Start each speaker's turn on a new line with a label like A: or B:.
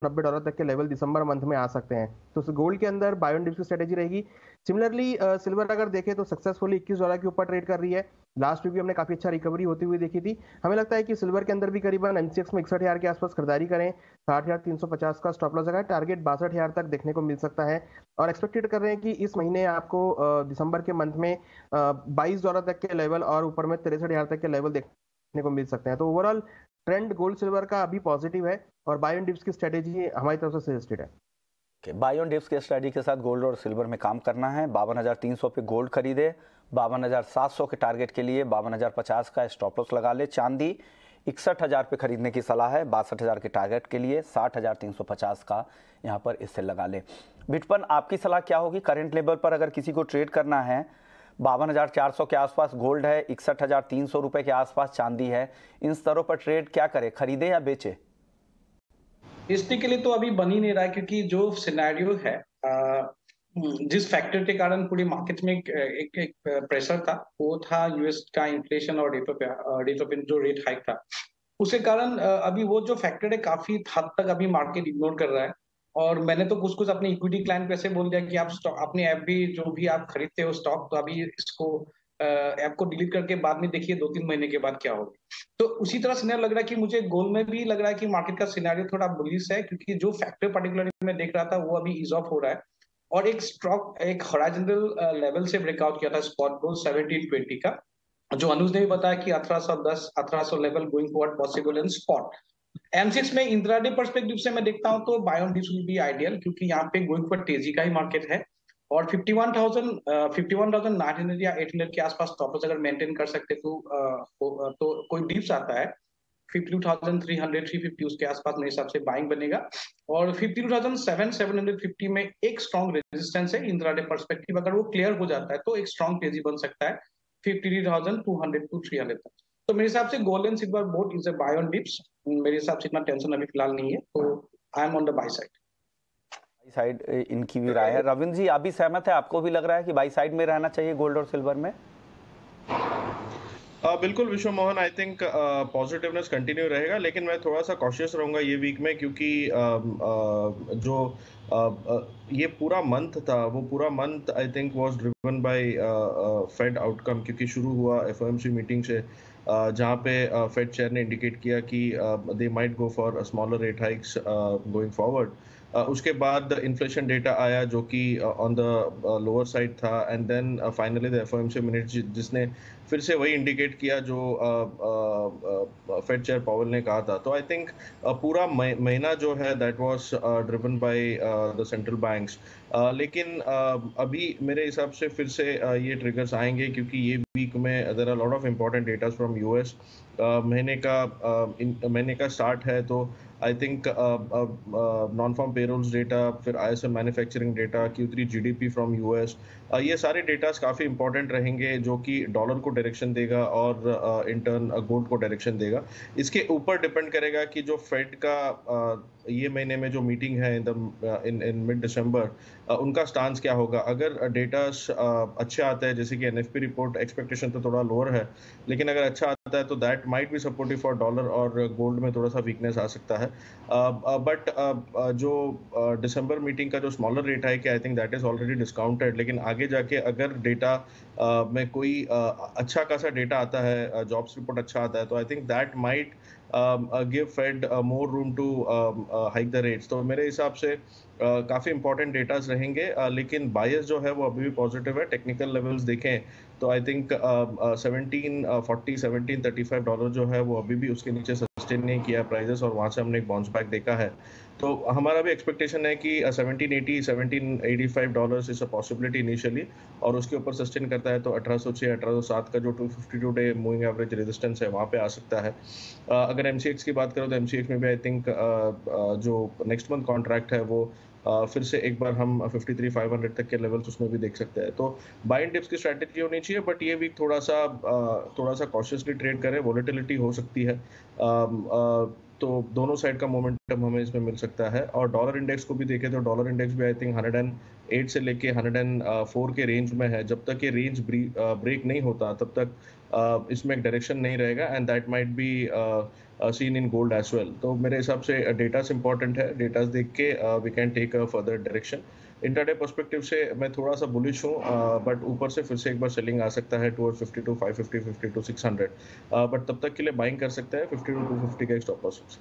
A: $90 तक के लेवल दिसंबर मंथ में आ सकते हैं। तो गोल्ड के अंदर बाय ऑन डिप्स की स्ट्रेटेजी रहेगी। सिमिलरली सिल्वर अगर देखें तो सक्सेसफुली $21 के ऊपर ट्रेड कर रही है। लास्ट वीक भी हमने काफी अच्छा रिकवरी होती हुई देखी थी। हमें लगता है कि सिल्वर के अंदर भी करीबन एमसीएक्स में 61,000 के आसपास खरीदारी करें। 60,350 का स्टॉप लॉस लगाए, टारगेट 62,000 तक देखने को मिल सकता है। और एक्सपेक्टेड कर रहे हैं कि इस महीने आपको दिसंबर के मंथ में $22 तक के लेवल और ऊपर में 63,000 तक के लेवल देखने को मिल सकते हैं। तो ओवरऑल ट्रेंड गोल्ड सिल्वर का अभी पॉजिटिव है और बाय ऑन डिप्स की स्ट्रेटेजी हमारी तरफ से सजेस्टेड है।
B: बाय ऑन डिप्स के स्ट्रेटजी के साथ गोल्ड और सिल्वर में काम करना है। 52,300 पे गोल्ड खरीदे, 52,700 के टारगेट के लिए 52,050 का स्टॉप लॉस लगा ले। चांदी 61,000 पे खरीदने की सलाह है, 62,000 के टारगेट के लिए 60,350 का यहाँ पर इससे लगा ले। बिटपन, आपकी सलाह क्या होगी करंट लेवल पर अगर किसी को ट्रेड करना है? 52,400 के आसपास गोल्ड है, 61,300 रुपए के आसपास चांदी है, इन स्तरों पर ट्रेड क्या करे, खरीदे या बेचे?
C: इसके के लिए तो अभी बन ही नहीं रहा है, क्योंकि जो सिनेरियो है, जिस फैक्टर के कारण पूरी मार्केट में एक प्रेशर था, वो था यूएस का इन्फ्लेशन और रेट जो रेट हाइक था, उसके कारण अभी वो जो फैक्टर है काफी हद तक अभी मार्केट इग्नोर कर रहा है। और मैंने तो कुछ कुछ अपने इक्विटी क्लाइंट को ऐसे बोल दिया कि आप स्टॉक अपने ऐप भी जो भी आप खरीदते हो स्टॉक, तो अभी इसको ऐप को डिलीट करके बाद में देखिए 2-3 महीने के बाद क्या होगा। तो उसी तरह सिनेरियो लग रहा है कि मुझे गोल्ड में भी लग रहा है कि मार्केट का सिनेरियो थोड़ा बुलिश है, क्योंकि जो फैक्टर पर्टिकुलरली मैं देख रहा था वो अभी इज ऑफ हो रहा है। और एक स्टॉक एक हॉरिजॉन्टल लेवल से ब्रेकआउट किया था स्पॉट गोल्ड 1720 का, जो अनुज ने भी बताया कि 1810 1800 level going forward possible in spot. MCX में इंट्राडे पर्सपेक्टिव से मैं देखता हूं तो buy on dips will be ideal, क्योंकि यहाँ पे गोइंग फॉर तेजी का ही मार्केट है। और 51,900 या 800 के आसपास स्टॉप लॉस अगर मेंटेन कर सकते तो कोई डिप्स आता है 52,300 350 उसके आसपास मेरे हिसाब से बाइंग बनेगा। और 52,750 में एक स्ट्रॉन्ग रेजिस्टेंस है इंट्राडे पर्सपेक्टिव, अगर वो क्लियर हो जाता है तो एक स्ट्रॉन्ग तेजी बन सकता है 53,200 टू 300 तक। तो मेरे हिसाब से gold and silver both is a buy on dips. मेरे हिसाब से इतना टेंशन अभी फिलहाल नहीं है, तो I am on the by
B: side इनकी भी राय है। रविंद्र जी, आप भी सहमत है? आपको भी लग रहा है कि बाई साइड में रहना चाहिए गोल्ड और सिल्वर में?
D: बिल्कुल विश्व Mohan, I think positiveness continue रहेगा, लेकिन मैं थोड़ा सा कॉशियस रहूंगा ये वीक में, क्योंकि ये पूरा मंथ था, वो पूरा month I think was driven by Fed outcome, क्योंकि शुरू हुआ एफओएमसी मीटिंग से, जहाँ पे फेड चेयर ने इंडिकेट किया कि they might go for smaller rate hikes going forward. उसके बाद इन्फ्लेशन डेटा आया जो कि ऑन द लोअर साइड था, and then finally the FOMC minutes जिसने फिर से वही इंडिकेट किया जो फेड चेयर पावेल ने कहा था। तो आई थिंक पूरा महीना जो है that was driven by the central banks. लेकिन अभी मेरे हिसाब से फिर से ये ट्रिगर्स आएंगे, क्योंकि ये वीक में there are lot of important datas from US. महीने का स्टार्ट है, तो I think non farm payrolls data, फिर ISM manufacturing data, Q3 GDP from US, ये सारे डेटास काफ़ी इंपॉर्टेंट रहेंगे, जो कि डॉलर को डायरेक्शन देगा और इन टर्न गोल्ड को डायरेक्शन देगा। इसके ऊपर डिपेंड करेगा कि जो फेड का ये महीने में जो मीटिंग है इन मिड दिसंबर, उनका स्टांस क्या होगा। अगर डेटास अच्छे आते हैं, जैसे कि एनएफपी रिपोर्ट एक्सपेक्टेशन तो थोड़ा लोअर है, लेकिन अगर अच्छा आता है तो that might be supportive for dollar, और गोल्ड में थोड़ा सा वीकनेस आ सकता है। बट जो दिसंबर मीटिंग का जो स्मॉलर रेट है कि आई think that is already discounted, लेकिन आगे जाके अगर डेटा में कोई अच्छा खासा डेटा आता है, जॉब्स रिपोर्ट अच्छा आता है, तो I think that might give Fed more room to hike the rates. तो मेरे हिसाब से काफ़ी इंपॉर्टेंट डेटास रहेंगे, लेकिन बायस जो है वो अभी भी पॉजिटिव है। टेक्निकल लेवल्स देखें तो आई थिंक 1740 $1735 जो है वो अभी भी उसके नीचे सस्टेन नहीं किया प्राइजेस, और वहाँ से हमने एक बाउंस बैक देखा है। तो हमारा भी एक्सपेक्टेशन है कि 1780 $1785 इज अ पॉसिबिलिटी इनिशियली, और उसके ऊपर सस्टेन करता है तो 1806 1807 का जो 252 डे मूविंग एवरेज रेजिस्टेंस है वहाँ पे आ सकता है। अगर एमसीएक्स की बात करो तो एमसीएक्स में भी आई थिंक जो नेक्स्ट मंथ कॉन्ट्रैक्ट है वो फिर से एक बार हम 53,500 तक के लेवल्स उसमें भी देख सकते हैं। तो बाय एंड डिप्स की स्ट्रैटेजी होनी चाहिए, बट ये वीक थोड़ा सा कॉशियसली ट्रेड करें, वोलेटिलिटी हो सकती है। तो दोनों साइड का मोमेंटम हमें इसमें मिल सकता है। और डॉलर इंडेक्स को भी देखें तो डॉलर इंडेक्स भी आई थिंक 108 से लेके 104 के रेंज में है। जब तक ये रेंज ब्रेक नहीं होता तब तक इसमें एक डायरेक्शन नहीं रहेगा, and that might be seen in gold as well. तो मेरे हिसाब से डेटास इंपॉर्टेंट है, डेटास देख के we can take a further direction. Intraday perspective से मैं थोड़ा सा बुलिश हूँ, बट ऊपर से फिर से एक बार सेलिंग आ सकता है टुवर्ड 52 550 52 600, बट तब तक के लिए बाइंग कर सकते हैं 52 250 का एक स्टॉप लॉस।